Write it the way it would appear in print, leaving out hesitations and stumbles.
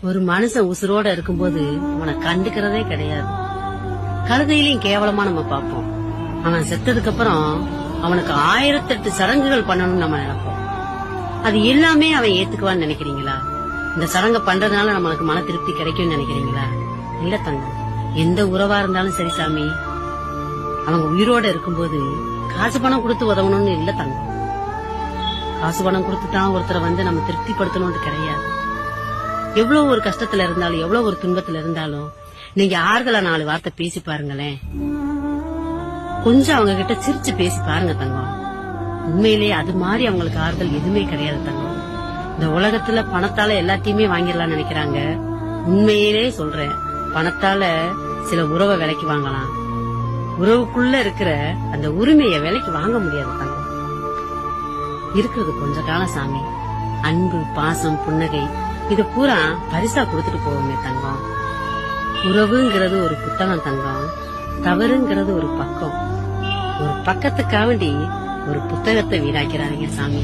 ஒரு மனுஷன் உசுரோட இருக்கும்போது அவனை கண்டுக்கிறதே கிடையாது. கழுதையிலையும் கேவலமா நம்ம பார்ப்போம். அவன் செத்ததுக்கு அப்புறம் அவனுக்கு 1008 சடங்குகள் பண்ணணும்னு நம்ம நினைப்போம். அது எல்லாமே அவன் ஏத்துக்குவான்னு நினைக்கிறீங்களா? இந்த சடங்கை பண்றதுனால நம்மளுக்கு மன திருப்தி கிடைக்கும் நினைக்கிறீங்களா? இல்ல தங்கம், எந்த உறவா இருந்தாலும் சரி சாமி, அவங்க உயிரோட இருக்கும்போது காசு பணம் கொடுத்து உதவணும்னு இல்ல தங்கம். காசு பணம் கொடுத்துதான் ஒருத்தரை வந்து நம்ம திருப்திப்படுத்தணும்னு கிடையாது. எவ்வளவு ஒரு கஷ்டத்துல இருந்தாலும், எவ்வளவு ஒரு துன்பத்துல இருந்தாலும் நீங்க ஆறுதலா 4 வார்த்தை பேசி பாருங்களேன். கொஞ்சம் அவங்க கிட்ட சிரிச்சு பேசி பாருங்க தங்கம். உண்மையிலேயே அது மாதிரி அவங்களுக்கு ஆறுதல் எதுவுமே கிடையாது தங்கம். இந்த உலகத்துல பணத்தால எல்லாத்தையுமே வாங்கிடலாம் நினைக்கிறாங்க. உண்மையிலே சொல்றேன், பணத்தால சில உறவை விலைக்கு வாங்கலாம். உறவுக்குள்ள இருக்கிற அந்த உரிமையை விலைக்கு வாங்க முடியாது தங்கம். இருக்கிறது கொஞ்ச காலம் சாமி. அன்பு, பாசம், புன்னகை இத பூரா பரிசா கொடுத்துட்டு போவோமே தங்கம். உறவுங்கிறது ஒரு புத்தகம் தங்கம். தவறுங்கிறது ஒரு பக்கம். ஒரு பக்கத்துக்காண்டி ஒரு புத்தகத்தை வீணாக்கிறாங்க சாமி.